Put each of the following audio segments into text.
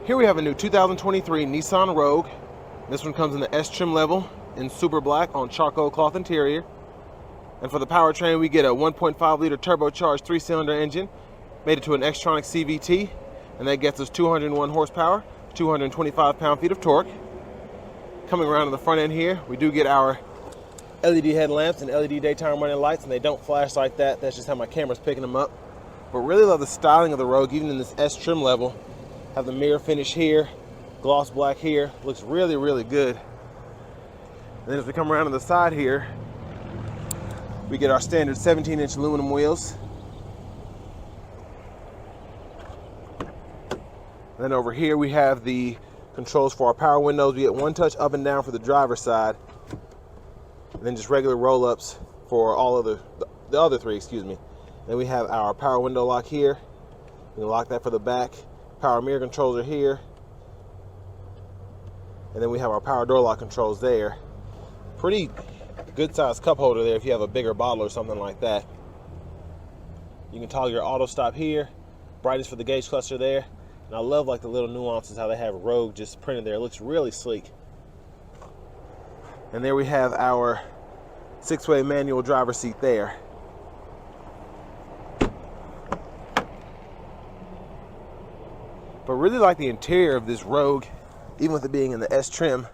Here we have a new 2023 Nissan Rogue. This one comes in the S trim level in super black on charcoal cloth interior. And for the powertrain, we get a 1.5 liter turbocharged 3-cylinder engine, made it to an Xtronic CVT, and that gets us 201 horsepower, 225 pound-feet of torque. Coming around to the front end here, we do get our LED headlamps and LED daytime running lights, and they don't flash like that. That's just how my camera's picking them up. But really love the styling of the Rogue, even in this S trim level. Have the mirror finish here, gloss black here. Looks really, really good. And then as we come around to the side here, we get our standard 17-inch aluminum wheels. And then over here we have the controls for our power windows. We get one touch up and down for the driver's side, and then just regular roll-ups for all of the other three, excuse me. Then we have our power window lock here. We can lock that for the back. Power mirror controls are here. And then we have our power door lock controls there. Pretty good sized cup holder there if you have a bigger bottle or something like that. You can toggle your auto stop here. Brightness for the gauge cluster there. And I love like the little nuances how they have Rogue just printed there. It looks really sleek. And there we have our 6-way manual driver's seat there. But really like the interior of this Rogue, even with it being in the S trim,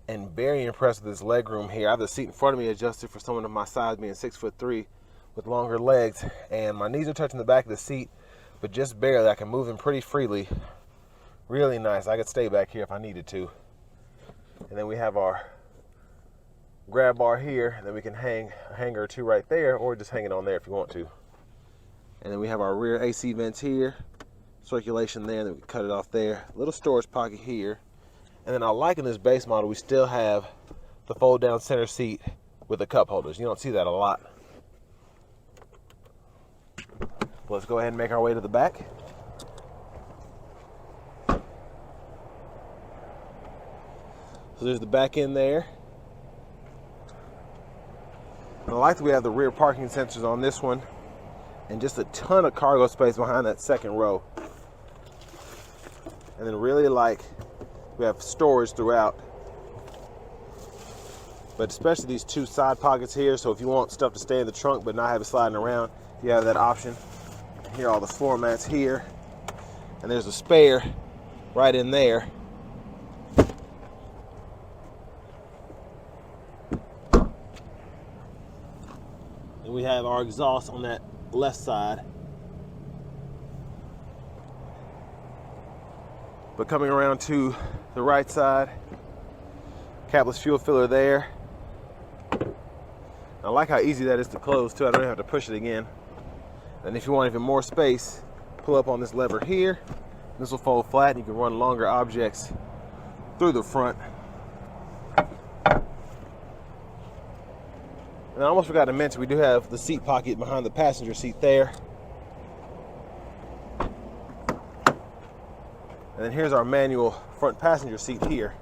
and very impressed with this leg room here. I have the seat in front of me adjusted for someone of my size, being 6'3" with longer legs, and my knees are touching the back of the seat, but just barely. I can move them pretty freely. Really nice. I could stay back here if I needed to. And then we have our grab bar here, and then we can hang a hanger or two right there, or just hang it on there if you want to. And then we have our rear AC vents here. Circulation there, then we can cut it off there. Little storage pocket here. And then I like in this base model, we still have the fold down center seat with the cup holders. You don't see that a lot. Let's go ahead and make our way to the back. So there's the back end there. And I like that we have the rear parking sensors on this one, and just a ton of cargo space behind that second row. And then really like we have storage throughout, but especially these two side pockets here. So if you want stuff to stay in the trunk but not have it sliding around, you have that option. Here are all the floor mats here, and there's a spare right in there. And we have our exhaust on that left side. But coming around to the right side, capless fuel filler there. I like how easy that is to close too. I don't even have to push it again. And if you want even more space, pull up on this lever here. This will fold flat and you can run longer objects through the front. And I almost forgot to mention, we do have the seat pocket behind the passenger seat there. And then here's our manual front passenger seat here.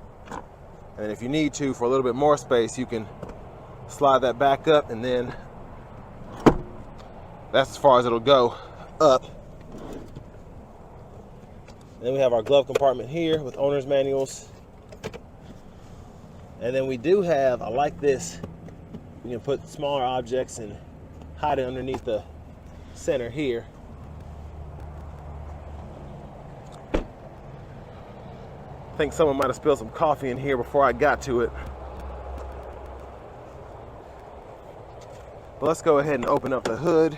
And if you need to, for a little bit more space, you can slide that back up, and then that's as far as it'll go up. And then we have our glove compartment here with owner's manuals. And then we do have, I like this, you can put smaller objects and hide it underneath the center here. I think someone might have spilled some coffee in here before I got to it. But let's go ahead and open up the hood.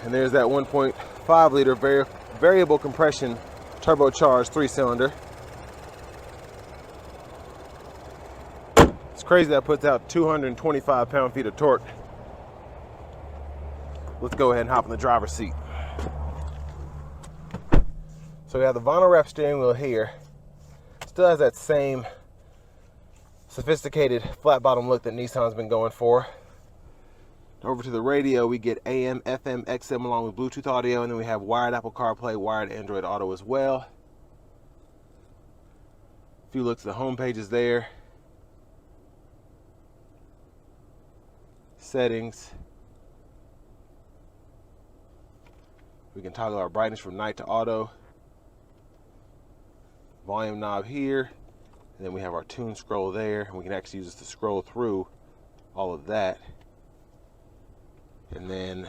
And there's that 1.5 liter variable compression turbocharged 3-cylinder. Crazy that puts out 225 pound-feet of torque. Let's go ahead and hop in the driver's seat. So we have the vinyl wrap steering wheel here. Still has that same sophisticated flat bottom look that Nissan's been going for. Over to the radio, we get AM, FM, XM along with Bluetooth audio, and then we have wired Apple CarPlay, wired Android Auto as well. A few looks at the home pages there. settings. We can toggle our brightness from night to auto. Volume knob here. And then we have our tune scroll there. And we can actually use this to scroll through all of that. And then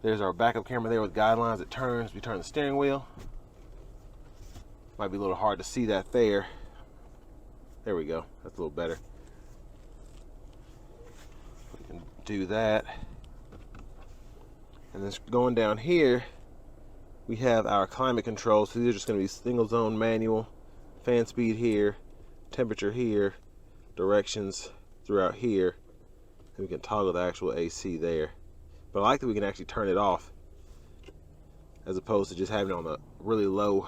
there's our backup camera there with guidelines. It turns. We turn the steering wheel. Might be a little hard to see that there. There we go. That's a little better. We can do that. And then going down here, we have our climate controls. So these are just going to be single zone manual, fan speed here, temperature here, directions throughout here. And we can toggle the actual AC there. But I like that we can actually turn it off as opposed to just having it on a really low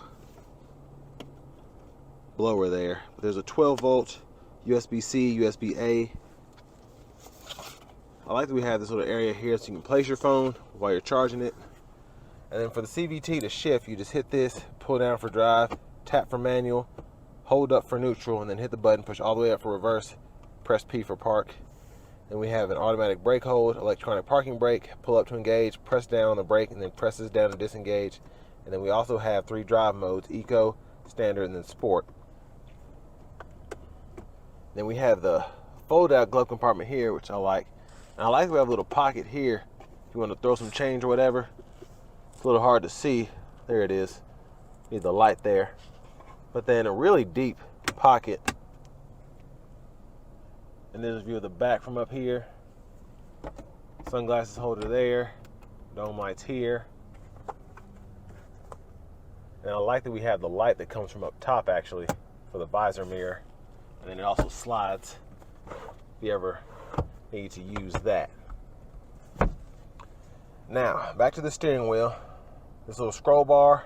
blower there. But there's a 12 volt USB-C, USB-A. I like that we have this little area here so you can place your phone while you're charging it. And then for the CVT to shift, you just hit this, pull down for drive, tap for manual, hold up for neutral, and then hit the button, push all the way up for reverse, press P for park. Then we have an automatic brake hold, electronic parking brake, pull up to engage, press down on the brake, and then press this down to disengage. And then we also have 3 drive modes, Eco, Standard, and then Sport. Then we have the fold-out glove compartment here, which I like. And I like that we have a little pocket here. If you want to throw some change or whatever. It's a little hard to see. There it is. Need the light there. But then a really deep pocket. And then a view of the back from up here. Sunglasses holder there. Dome lights here. And I like that we have the light that comes from up top actually for the visor mirror. And then it also slides if you ever need to use that. Now, back to the steering wheel. This little scroll bar,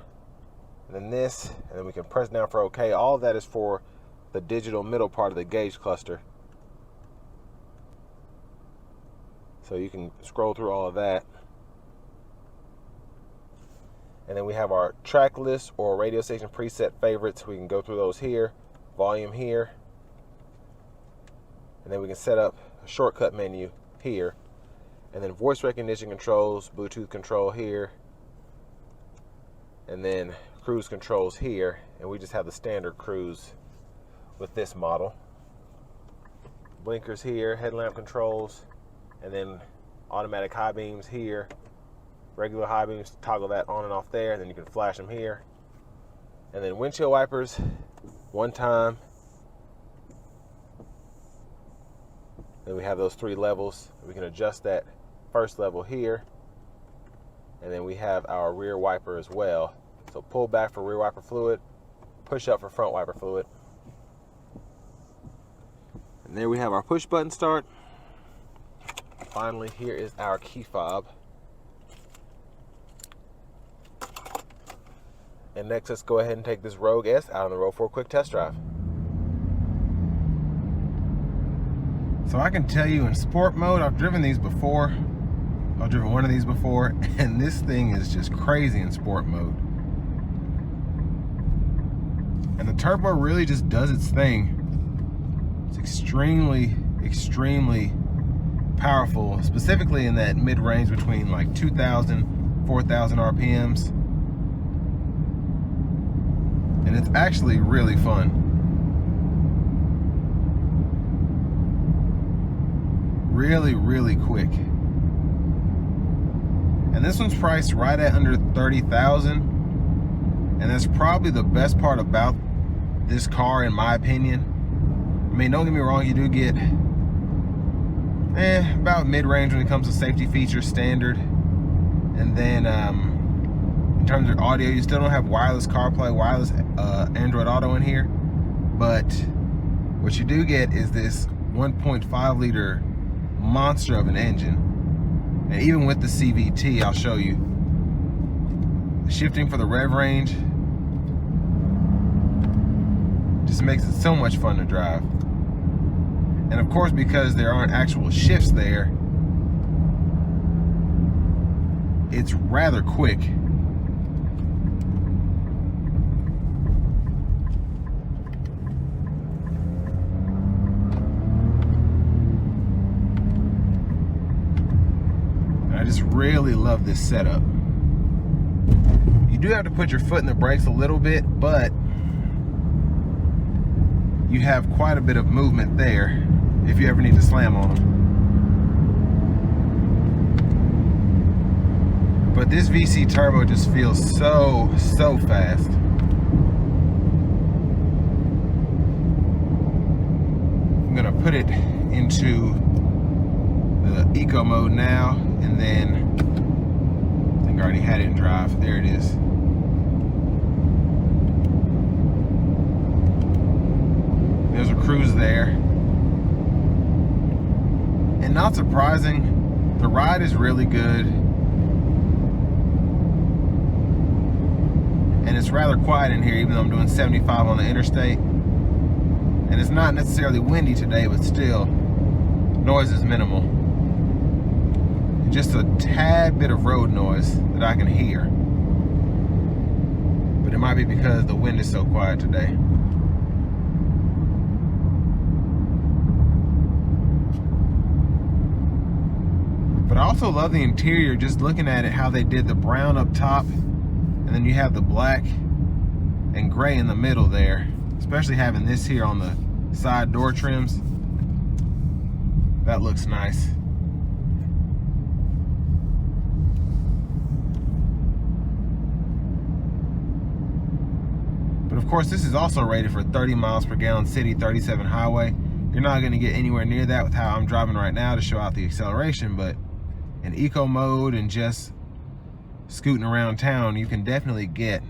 and then this, and then we can press down for OK. All of that is for the digital middle part of the gauge cluster. So you can scroll through all of that. And then we have our track list or radio station preset favorites. We can go through those here. Volume here. And then we can set up a shortcut menu here. And then voice recognition controls, Bluetooth control here. And then cruise controls here. And we just have the standard cruise with this model. Blinkers here, headlamp controls. And then automatic high beams here. Regular high beams, toggle that on and off there. And then you can flash them here. And then windshield wipers, one time. Then we have those 3 levels. We can adjust that first level here. And then we have our rear wiper as well. So pull back for rear wiper fluid, push up for front wiper fluid. And there we have our push button start. Finally, here is our key fob. And next, let's go ahead and take this Rogue S out on the road for a quick test drive. So I can tell you in sport mode, I've driven these before. I've driven one of these before, and this thing is just crazy in sport mode. And the turbo really just does its thing. It's extremely, extremely powerful, specifically in that mid-range between like 2,000, 4,000 RPMs. And it's actually really fun. Really, really quick. And this one's priced right at under 30,000. And that's probably the best part about this car, in my opinion. I mean, don't get me wrong, you do get about mid-range when it comes to safety features, standard. And then in terms of audio, you still don't have wireless CarPlay, wireless Android Auto in here. But what you do get is this 1.5 liter monster of an engine. And even with the CVT, I'll show you, shifting for the rev range just makes it so much fun to drive. And of course, because there aren't actual shifts there, it's rather quick. just really love this setup. You do have to put your foot in the brakes a little bit, but you have quite a bit of movement there if you ever need to slam on them. But this VC turbo just feels so fast. I'm gonna put it into the eco mode now, and then I think I already had it in drive. There it is. There's a cruise there. And not surprising, the ride is really good. And it's rather quiet in here, even though I'm doing 75 on the interstate. And it's not necessarily windy today, but still, noise is minimal. Just a tad bit of road noise that I can hear. But it might be because the wind is so quiet today. But I also love the interior, just looking at it, how they did the brown up top, and then you have the black and gray in the middle there. Especially having this here on the side door trims. That looks nice. But of course, this is also rated for 30 miles per gallon city, 37 highway. You're not going to get anywhere near that with how I'm driving right now to show out the acceleration, but in eco mode and just scooting around town, you can definitely get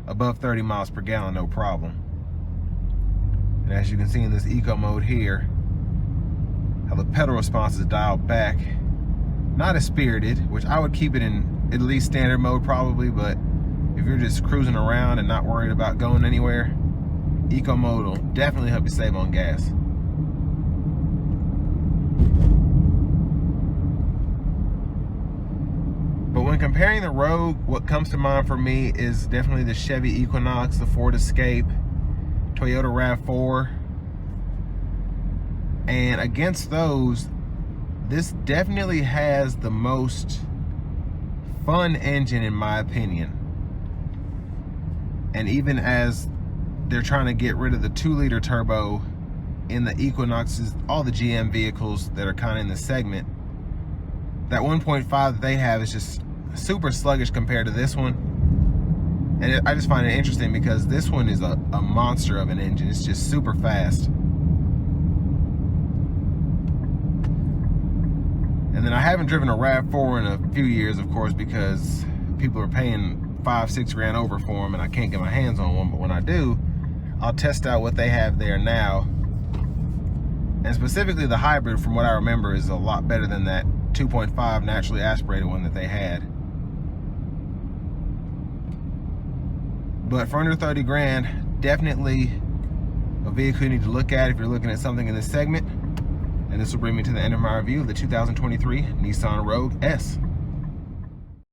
above 30 miles per gallon, no problem. And as you can see in this eco mode here, how the pedal response is dialed back. Not as spirited, which I would keep it in at least standard mode probably, but if you're just cruising around and not worried about going anywhere, eco mode will definitely help you save on gas. But when comparing the Rogue, what comes to mind for me is definitely the Chevy Equinox, the Ford Escape, Toyota RAV4. And against those, this definitely has the most fun engine in my opinion. And even as they're trying to get rid of the 2-liter turbo in the Equinoxes, all the GM vehicles that are kind of in the segment, that 1.5 that they have is just super sluggish compared to this one. And I just find it interesting because this one is a monster of an engine. It's just super fast. And then I haven't driven a RAV4 in a few years, of course, because people are paying $5-6 grand over for them and I can't get my hands on one. But when I do, I'll test out what they have there now. And specifically the hybrid, from what I remember, is a lot better than that 2.5 naturally aspirated one that they had. But for under 30 grand, definitely a vehicle you need to look at if you're looking at something in this segment. And this will bring me to the end of my review of the 2023 Nissan Rogue S.